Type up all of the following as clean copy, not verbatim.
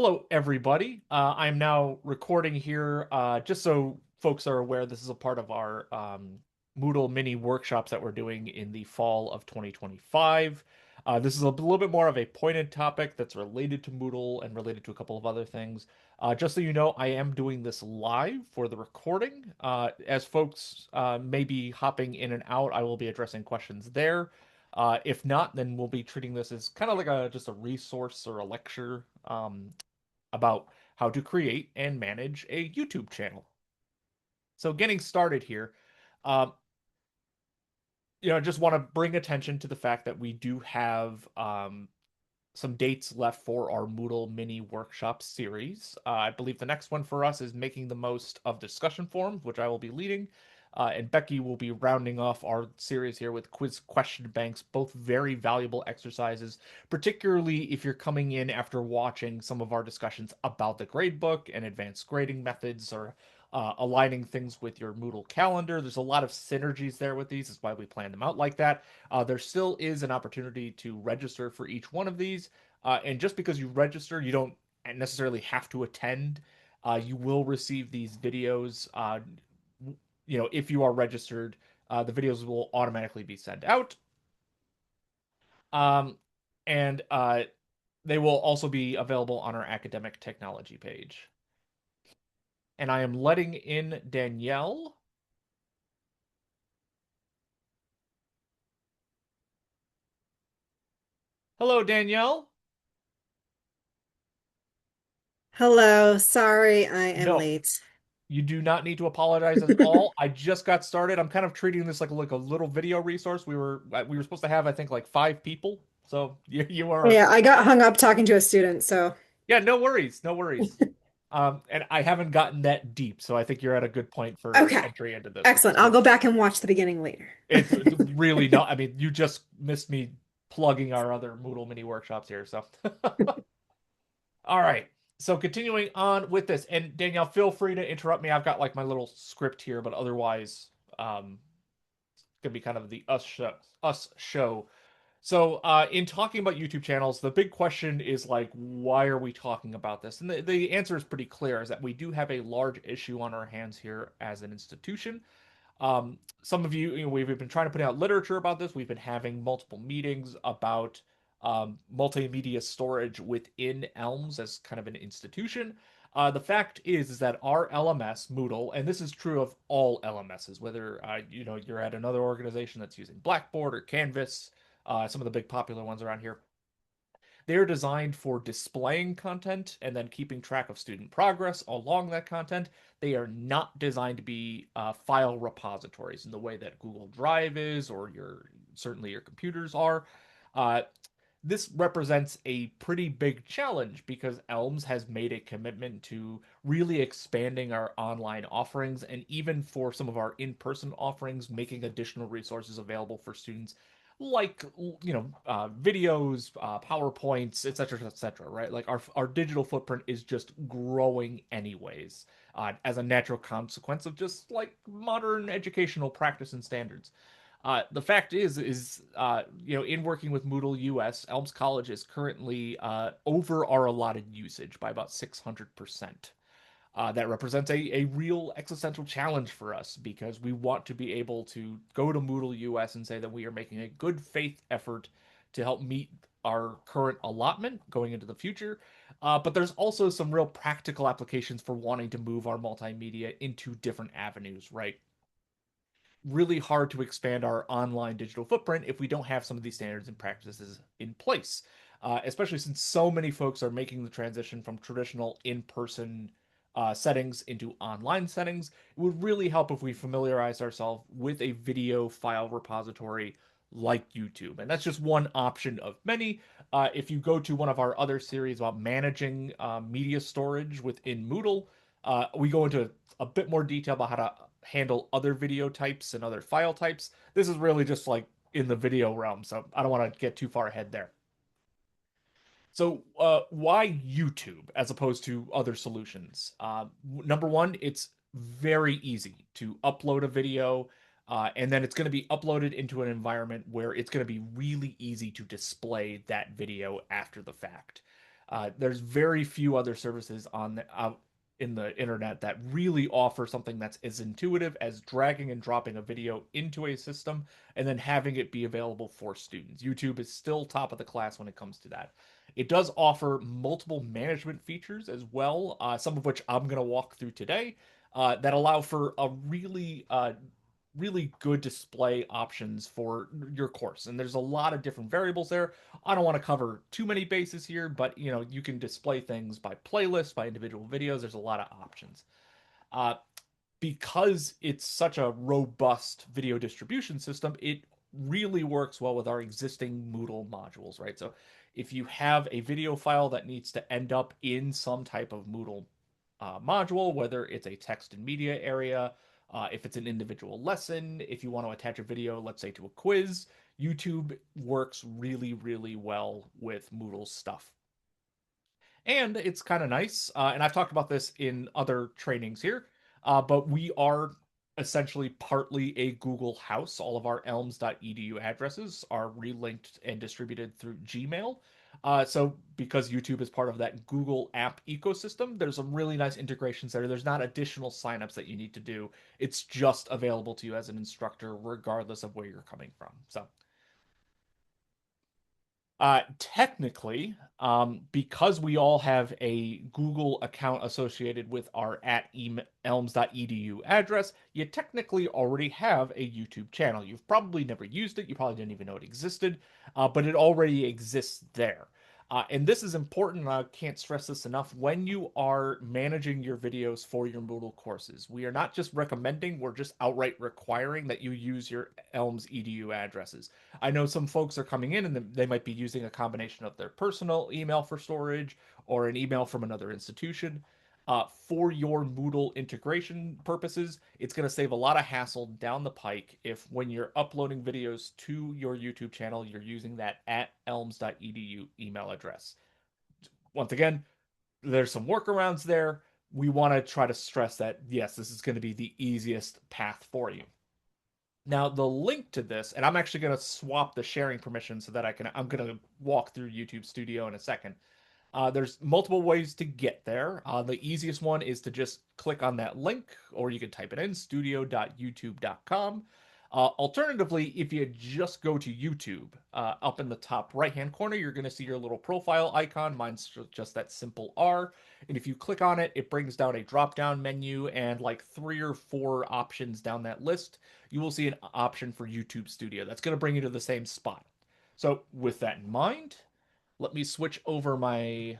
Hello, everybody. I'm now recording here, just so folks are aware, this is a part of our Moodle mini workshops that we're doing in the fall of 2025. This is a little bit more of a pointed topic that's related to Moodle and related to a couple of other things. Just so you know, I am doing this live for the recording. As folks may be hopping in and out, I will be addressing questions there. If not, then we'll be treating this as kind of like just a resource or a lecture about how to create and manage a YouTube channel. So getting started here, um, just want to bring attention to the fact that we do have some dates left for our Moodle mini workshop series. I believe the next one for us is making the most of discussion forums, which I will be leading. And Becky will be rounding off our series here with quiz question banks, both very valuable exercises, particularly if you're coming in after watching some of our discussions about the gradebook and advanced grading methods or aligning things with your Moodle calendar. There's a lot of synergies there with these. That's why we plan them out like that. There still is an opportunity to register for each one of these. And just because you register, you don't necessarily have to attend. You will receive these videos. If you are registered, the videos will automatically be sent out. Um, and they will also be available on our academic technology page. And I am letting in Danielle. Hello, Danielle. Hello, sorry I am No, late. you do not need to apologize at all. I just got started. I'm kind of treating this like a little video resource. We were supposed to have, I think, like 5 people. So you are. Yeah, I got hung up talking to a student, so Yeah, no worries, no worries. And I haven't gotten that deep, so I think you're at a good point for okay. entry into this, which is Excellent. I'll good. go back and watch the beginning later. It's really not. I mean, you just missed me plugging our other Moodle mini workshops here. So, all right. So continuing on with this, and Danielle, feel free to interrupt me. I've got like my little script here, but otherwise, it's gonna be kind of the us show. So, in talking about YouTube channels, the big question is like, why are we talking about this? And the answer is pretty clear: is that we do have a large issue on our hands here as an institution. Some of you, we've been trying to put out literature about this. We've been having multiple meetings about multimedia storage within Elms as kind of an institution. The fact is that our LMS Moodle, and this is true of all LMSs, whether you're at another organization that's using Blackboard or Canvas, some of the big popular ones around here, they're designed for displaying content and then keeping track of student progress along that content. They are not designed to be file repositories in the way that Google Drive is, or certainly your computers are. Uh, this represents a pretty big challenge because Elms has made a commitment to really expanding our online offerings and even for some of our in-person offerings, making additional resources available for students like videos, PowerPoints, etc., etc. Right? Like our digital footprint is just growing anyways, as a natural consequence of just like modern educational practice and standards. The fact is, in working with Moodle US, Elms College is currently over our allotted usage by about 600%. That represents a real existential challenge for us because we want to be able to go to Moodle US and say that we are making a good faith effort to help meet our current allotment going into the future. But there's also some real practical applications for wanting to move our multimedia into different avenues, right? Really hard to expand our online digital footprint if we don't have some of these standards and practices in place. Especially since so many folks are making the transition from traditional in-person settings into online settings. It would really help if we familiarize ourselves with a video file repository like YouTube. And that's just one option of many. If you go to one of our other series about managing media storage within Moodle, we go into a bit more detail about how to handle other video types and other file types. This is really just like in the video realm, so I don't want to get too far ahead there. So, why YouTube as opposed to other solutions? Number one, it's very easy to upload a video, and then it's going to be uploaded into an environment where it's going to be really easy to display that video after the fact. There's very few other services on out in the internet that really offer something that's as intuitive as dragging and dropping a video into a system and then having it be available for students. YouTube is still top of the class when it comes to that. It does offer multiple management features as well, some of which I'm going to walk through today, that allow for a really good display options for your course. And there's a lot of different variables there. I don't want to cover too many bases here, but you can display things by playlist, by individual videos. There's a lot of options. Uh, because it's such a robust video distribution system, it really works well with our existing Moodle modules, right? So if you have a video file that needs to end up in some type of Moodle module, whether it's a text and media area, if it's an individual lesson, if you want to attach a video, let's say to a quiz, YouTube works really, really well with Moodle stuff. And it's kind of nice. And I've talked about this in other trainings here, but we are essentially partly a Google house. All of our elms.edu addresses are relinked and distributed through Gmail. So because YouTube is part of that Google app ecosystem, there's some really nice integrations there. There's not additional signups that you need to do. It's just available to you as an instructor, regardless of where you're coming from. So technically, because we all have a Google account associated with our at elms.edu address, you technically already have a YouTube channel. You've probably never used it. You probably didn't even know it existed, but it already exists there. And this is important. I can't stress this enough. When you are managing your videos for your Moodle courses, we are not just recommending, we're just outright requiring that you use your Elms edu addresses. I know some folks are coming in and they might be using a combination of their personal email for storage or an email from another institution. For your Moodle integration purposes, it's going to save a lot of hassle down the pike if when you're uploading videos to your YouTube channel, you're using that at elms.edu email address. Once again, there's some workarounds there. We want to try to stress that, yes, this is going to be the easiest path for you. Now, the link to this, and I'm actually going to swap the sharing permission so that I'm going to walk through YouTube Studio in a second. There's multiple ways to get there. The easiest one is to just click on that link, or you can type it in studio.youtube.com. Alternatively, if you just go to YouTube, up in the top right hand corner, you're going to see your little profile icon. Mine's just that simple R. And if you click on it, it brings down a drop down menu and like 3 or 4 options down that list. You will see an option for YouTube Studio. That's going to bring you to the same spot. So, with that in mind, let me switch over my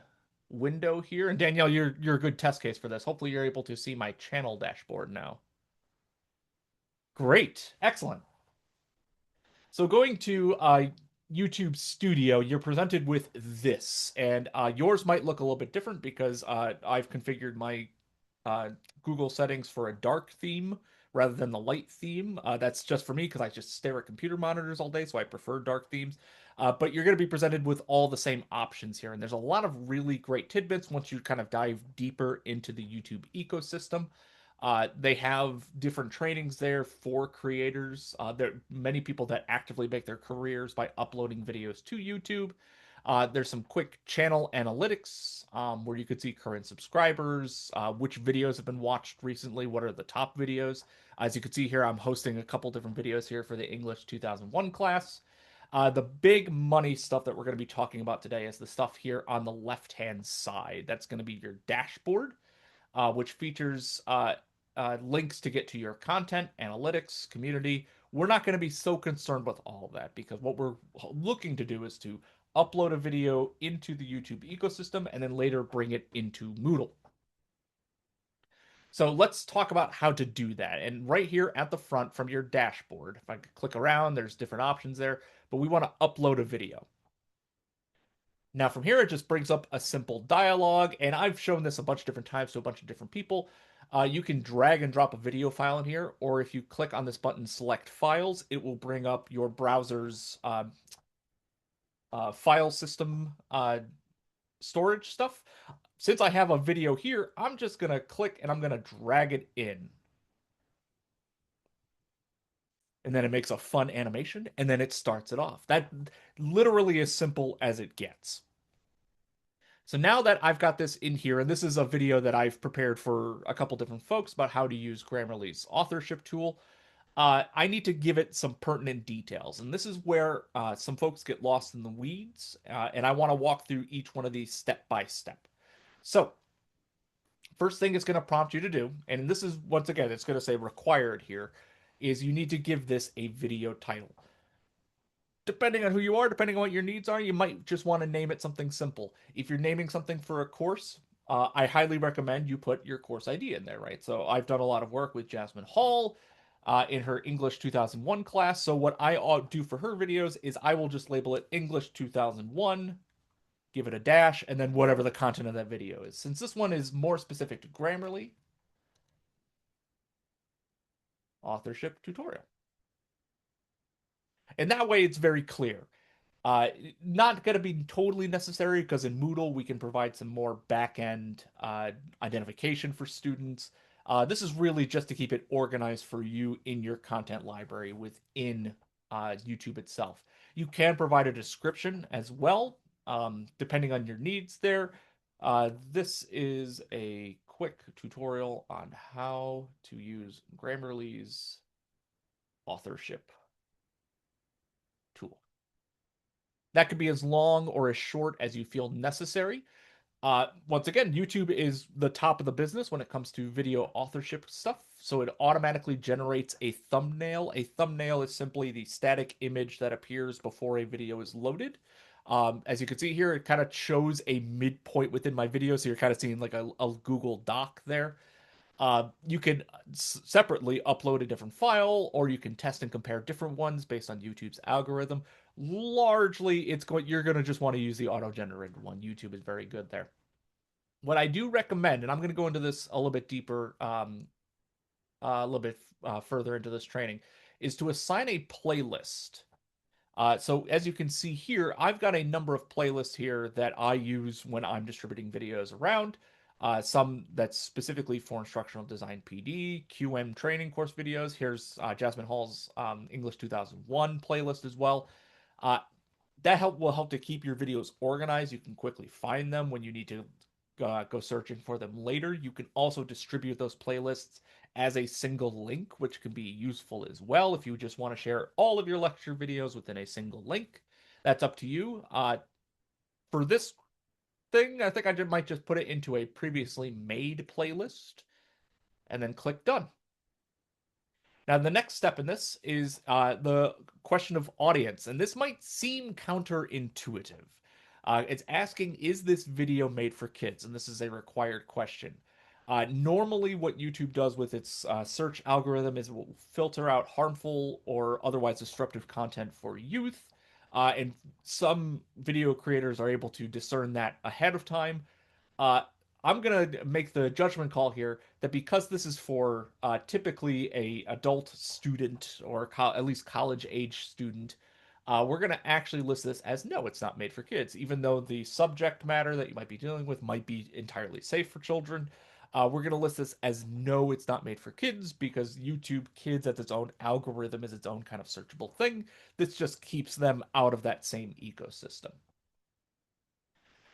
window here. And Danielle, you're a good test case for this. Hopefully you're able to see my channel dashboard now. Great. Excellent. So going to YouTube Studio, you're presented with this, and yours might look a little bit different because I've configured my Google settings for a dark theme rather than the light theme. That's just for me because I just stare at computer monitors all day, so I prefer dark themes. But you're going to be presented with all the same options here, and there's a lot of really great tidbits once you kind of dive deeper into the YouTube ecosystem. They have different trainings there for creators. There are many people that actively make their careers by uploading videos to YouTube. There's some quick channel analytics where you could see current subscribers, which videos have been watched recently, what are the top videos. As you can see here, I'm hosting a couple different videos here for the English 2001 class. The big money stuff that we're going to be talking about today is the stuff here on the left-hand side. That's going to be your dashboard, which features links to get to your content, analytics, community. We're not going to be so concerned with all of that because what we're looking to do is to upload a video into the YouTube ecosystem and then later bring it into Moodle. So let's talk about how to do that. And right here at the front from your dashboard, if I click around, there's different options there, but we want to upload a video. Now from here, it just brings up a simple dialogue, and I've shown this a bunch of different times to a bunch of different people. You can drag and drop a video file in here, or if you click on this button, select files, it will bring up your browser's file system storage stuff. Since I have a video here, I'm just going to click and I'm going to drag it in. And then it makes a fun animation, and then it starts it off. That literally as simple as it gets. So now that I've got this in here, and this is a video that I've prepared for a couple different folks about how to use Grammarly's authorship tool, I need to give it some pertinent details. And this is where some folks get lost in the weeds, and I want to walk through each one of these step by step. So, first thing it's going to prompt you to do, and this is once again, it's going to say required here, is you need to give this a video title. Depending on who you are, depending on what your needs are, you might just want to name it something simple. If you're naming something for a course, I highly recommend you put your course ID in there, right? So I've done a lot of work with Jasmine Hall in her English 2001 class. So what I do for her videos is I will just label it English 2001, give it a dash, and then whatever the content of that video is. Since this one is more specific to Grammarly, authorship tutorial. And that way it's very clear. Uh, Not going to be totally necessary because in Moodle we can provide some more back-end identification for students. This is really just to keep it organized for you in your content library within YouTube itself. You can provide a description as well, depending on your needs there. This is a quick tutorial on how to use Grammarly's authorship tool. That could be as long or as short as you feel necessary. Once again, YouTube is the top of the business when it comes to video authorship stuff. So it automatically generates a thumbnail. A thumbnail is simply the static image that appears before a video is loaded. As you can see here, it kind of shows a midpoint within my video. So you're kind of seeing like a Google Doc there. You can separately upload a different file, or you can test and compare different ones based on YouTube's algorithm. Largely, you're going to just want to use the auto-generated one. YouTube is very good there. What I do recommend, and I'm going to go into this a little bit deeper, a little bit further into this training, is to assign a playlist. So as you can see here, I've got a number of playlists here that I use when I'm distributing videos around. Some that's specifically for instructional design PD, QM training course videos. Here's Jasmine Hall's English 2001 playlist as well. Uh, that will help to keep your videos organized. You can quickly find them when you need to go searching for them later. You can also distribute those playlists as a single link, which can be useful as well if you just want to share all of your lecture videos within a single link. That's up to you. For this thing, I think I might just put it into a previously made playlist and then click done. Now, the next step in this is the question of audience, and this might seem counterintuitive. It's asking, is this video made for kids? And this is a required question. Normally, what YouTube does with its search algorithm is it will filter out harmful or otherwise disruptive content for youth. And some video creators are able to discern that ahead of time. Uh, I'm gonna make the judgment call here that because this is for typically a adult student or at least college age student, we're gonna actually list this as no, it's not made for kids, even though the subject matter that you might be dealing with might be entirely safe for children. We're gonna list this as no, it's not made for kids because YouTube Kids as its own algorithm is its own kind of searchable thing. This just keeps them out of that same ecosystem.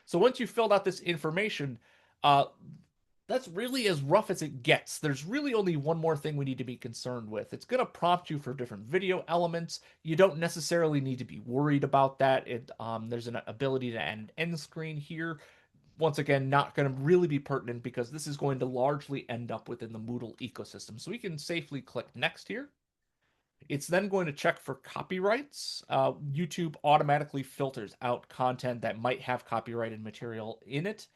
So once you've filled out this information, uh, that's really as rough as it gets. There's really only one more thing we need to be concerned with. It's going to prompt you for different video elements. You don't necessarily need to be worried about that. There's an ability to end screen here. Once again, not going to really be pertinent because this is going to largely end up within the Moodle ecosystem. So we can safely click next here. It's then going to check for copyrights. YouTube automatically filters out content that might have copyrighted material in it.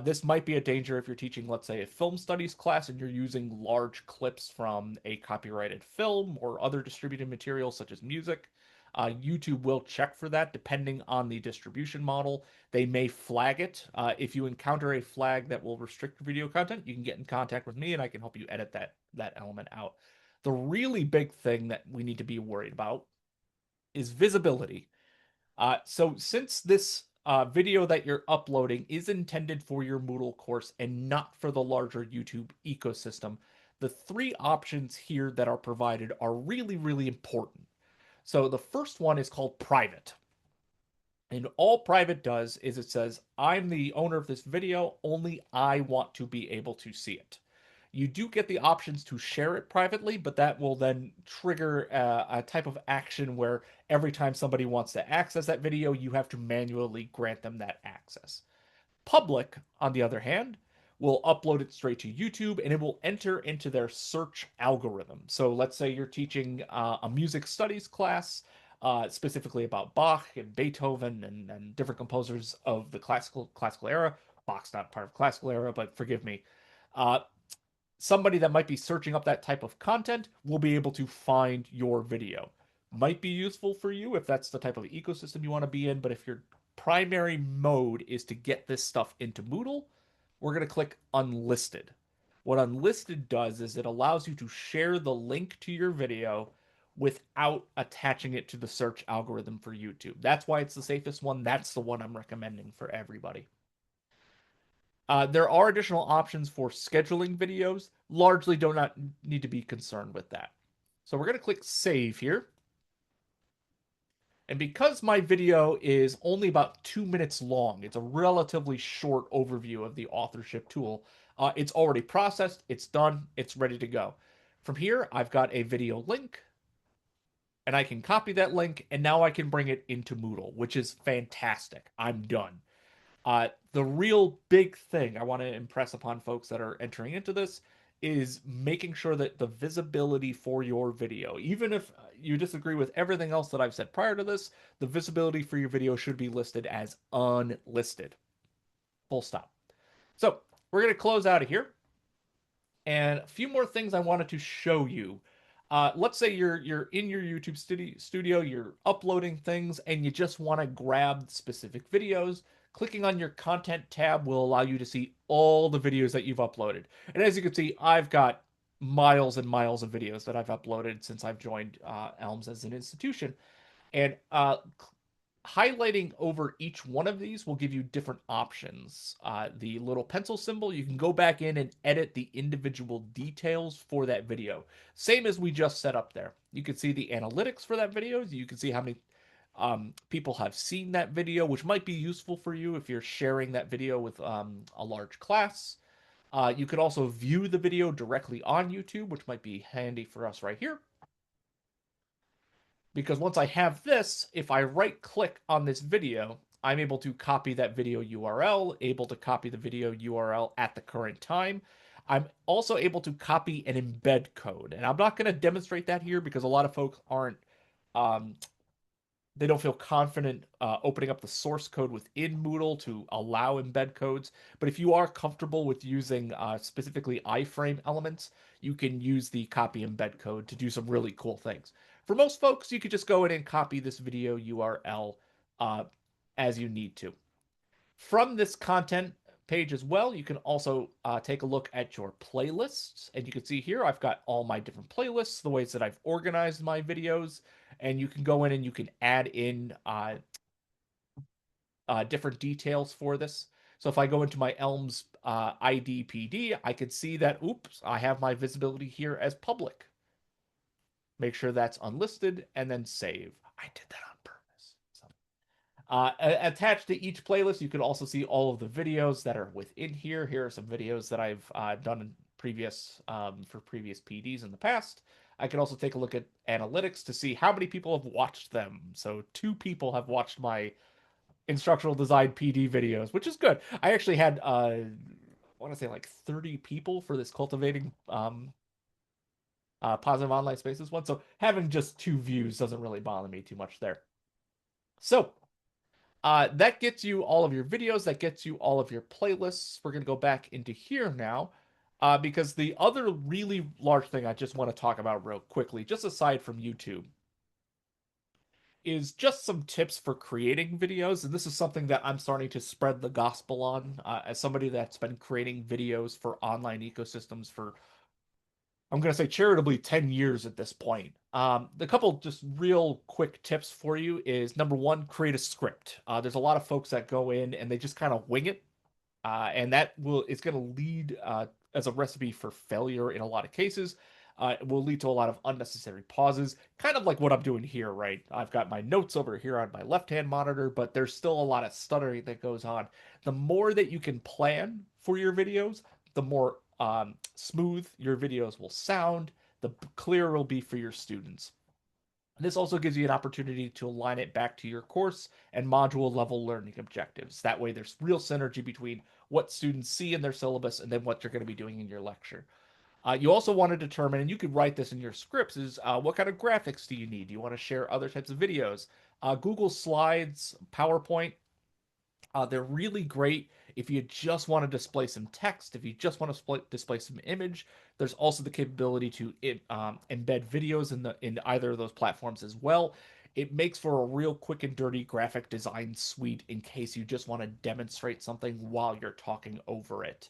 This might be a danger if you're teaching, let's say, a film studies class and you're using large clips from a copyrighted film or other distributed materials such as music. YouTube will check for that depending on the distribution model. They may flag it. If you encounter a flag that will restrict video content, you can get in contact with me and I can help you edit that element out. The really big thing that we need to be worried about is visibility. So since this video that you're uploading is intended for your Moodle course and not for the larger YouTube ecosystem, the three options here that are provided are really, really important. So the first one is called private. And all private does is it says, I'm the owner of this video, only I want to be able to see it. You do get the options to share it privately, but that will then trigger a type of action where every time somebody wants to access that video, you have to manually grant them that access. Public, on the other hand, will upload it straight to YouTube and it will enter into their search algorithm. So let's say you're teaching a music studies class, specifically about Bach and Beethoven and different composers of the classical era. Bach's not part of classical era, but forgive me. Uh, Somebody that might be searching up that type of content will be able to find your video. Might be useful for you if that's the type of ecosystem you want to be in, but if your primary mode is to get this stuff into Moodle, we're going to click unlisted. What unlisted does is it allows you to share the link to your video without attaching it to the search algorithm for YouTube. That's why it's the safest one. That's the one I'm recommending for everybody. There are additional options for scheduling videos. Largely do not need to be concerned with that. So we're going to click save here. And because my video is only about 2 minutes long, it's a relatively short overview of the authorship tool. It's already processed, it's done, it's ready to go. From here, I've got a video link, and I can copy that link, and now I can bring it into Moodle, which is fantastic. I'm done. The real big thing I want to impress upon folks that are entering into this is making sure that the visibility for your video, even if you disagree with everything else that I've said prior to this, the visibility for your video should be listed as unlisted. Full stop. So we're going to close out of here. And a few more things I wanted to show you. Let's say you're in your YouTube studio, you're uploading things, and you just want to grab specific videos. Clicking on your content tab will allow you to see all the videos that you've uploaded. And as you can see, I've got miles and miles of videos that I've uploaded since I've joined Elms as an institution. And highlighting over each one of these will give you different options. The little pencil symbol, you can go back in and edit the individual details for that video. Same as we just set up there. You can see the analytics for that video. You can see how many people have seen that video, which might be useful for you if you're sharing that video with a large class. You could also view the video directly on YouTube, which might be handy for us right here. Because once I have this, if I right click on this video, I'm able to copy that video URL, able to copy the video URL at the current time. I'm also able to copy an embed code. And I'm not going to demonstrate that here because a lot of folks aren't, they don't feel confident opening up the source code within Moodle to allow embed codes. But if you are comfortable with using specifically iframe elements, you can use the copy embed code to do some really cool things. For most folks, you could just go in and copy this video URL as you need to. From this content page as well, you can also take a look at your playlists. And you can see here, I've got all my different playlists, the ways that I've organized my videos. And you can go in and you can add in different details for this. So if I go into my Elms IDPD, I can see that, oops, I have my visibility here as public. Make sure that's unlisted and then save. I did that on purpose. So, attached to each playlist, you can also see all of the videos that are within here. Here are some videos that I've done in previous for previous PDs in the past. I can also take a look at analytics to see how many people have watched them. So 2 people have watched my instructional design PD videos, which is good. I actually had I want to say like 30 people for this cultivating positive online spaces one. So having just 2 views doesn't really bother me too much there. So that gets you all of your videos. That gets you all of your playlists. We're going to go back into here now because the other really large thing I just want to talk about real quickly, just aside from YouTube, is just some tips for creating videos. And this is something that I'm starting to spread the gospel on as somebody that's been creating videos for online ecosystems for, I'm going to say charitably 10 years at this point. The couple just real quick tips for you is number one, create a script. There's a lot of folks that go in and they just kind of wing it. And that is going to lead as a recipe for failure in a lot of cases. It will lead to a lot of unnecessary pauses, kind of like what I'm doing here, right? I've got my notes over here on my left-hand monitor, but there's still a lot of stuttering that goes on. The more that you can plan for your videos, the more smooth your videos will sound, the clearer it'll be for your students. This also gives you an opportunity to align it back to your course and module level learning objectives. That way, there's real synergy between what students see in their syllabus and then what you're going to be doing in your lecture. You also want to determine, and you could write this in your scripts, is what kind of graphics do you need? Do you want to share other types of videos? Google Slides, PowerPoint, they're really great if you just want to display some text, if you just want to display some image. There's also the capability to embed videos in either of those platforms as well. It makes for a real quick and dirty graphic design suite in case you just want to demonstrate something while you're talking over it.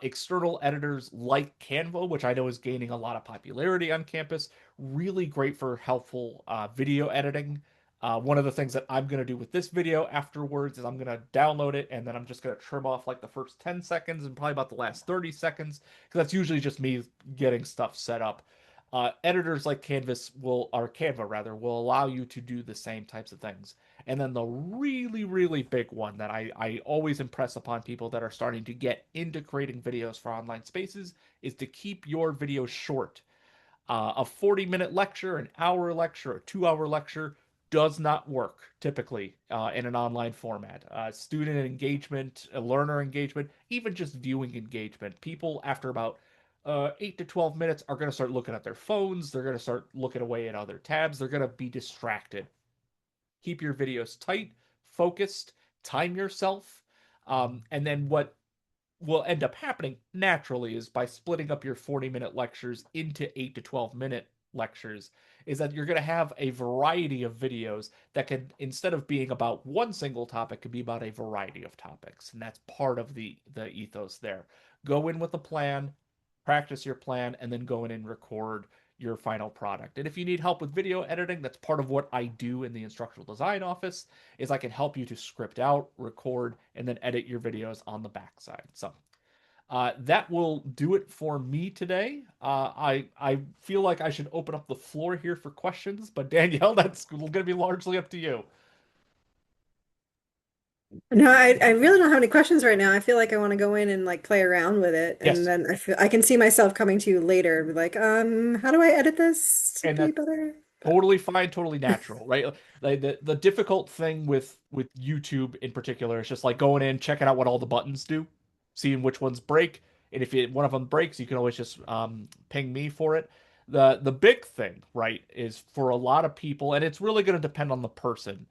External editors like Canva, which I know is gaining a lot of popularity on campus, really great for helpful video editing. One of the things that I'm going to do with this video afterwards is I'm going to download it and then I'm just going to trim off like the first 10 seconds and probably about the last 30 seconds because that's usually just me getting stuff set up. Editors like Canva rather, will allow you to do the same types of things. And then the really, really big one that I always impress upon people that are starting to get into creating videos for online spaces is to keep your videos short. A 40-minute lecture, an hour lecture, a 2-hour lecture does not work typically in an online format. Student engagement, learner engagement, even just viewing engagement. People, after about 8 to 12 minutes, are going to start looking at their phones. They're going to start looking away at other tabs. They're going to be distracted. Keep your videos tight, focused, time yourself. And then what will end up happening naturally is by splitting up your 40-minute lectures into 8 to 12-minute lectures is that you're going to have a variety of videos that can, instead of being about one single topic, could be about a variety of topics. And that's part of the ethos there. Go in with a plan, practice your plan, and then go in and record your final product. And if you need help with video editing, that's part of what I do in the instructional design office is I can help you to script out, record, and then edit your videos on the backside. So that will do it for me today. I feel like I should open up the floor here for questions, but Danielle, that's going to be largely up to you. No, I really don't have any questions right now. I feel like I want to go in and like play around with it, and Yes, then I can see myself coming to you later and be like, how do I edit this to and be that's better? But totally fine, totally natural, right? Like the difficult thing with YouTube in particular is just like going in, checking out what all the buttons do, seeing which ones break, and if one of them breaks, you can always just ping me for it. The big thing, right, is for a lot of people, and it's really going to depend on the person.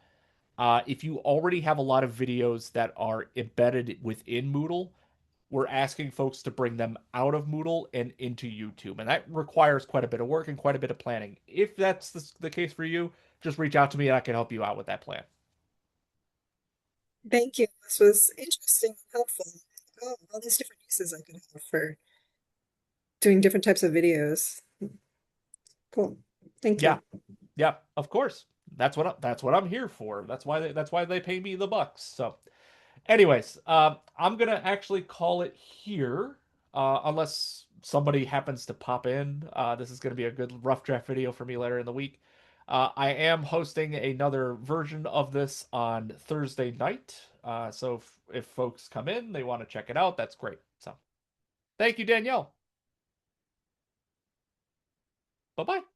If you already have a lot of videos that are embedded within Moodle, we're asking folks to bring them out of Moodle and into YouTube. And that requires quite a bit of work and quite a bit of planning. If that's the case for you, just reach out to me and I can help you out with that plan. thank you. This was interesting and helpful. Oh, all these different uses I could have for doing different types of videos. Cool. Thank Yeah, you. yeah, of course. That's what I'm here for. That's why they pay me the bucks. So anyways, I'm gonna actually call it here, unless somebody happens to pop in. This is gonna be a good rough draft video for me later in the week. I am hosting another version of this on Thursday night. So if folks come in, they want to check it out, that's great. So thank you, Danielle. Bye bye.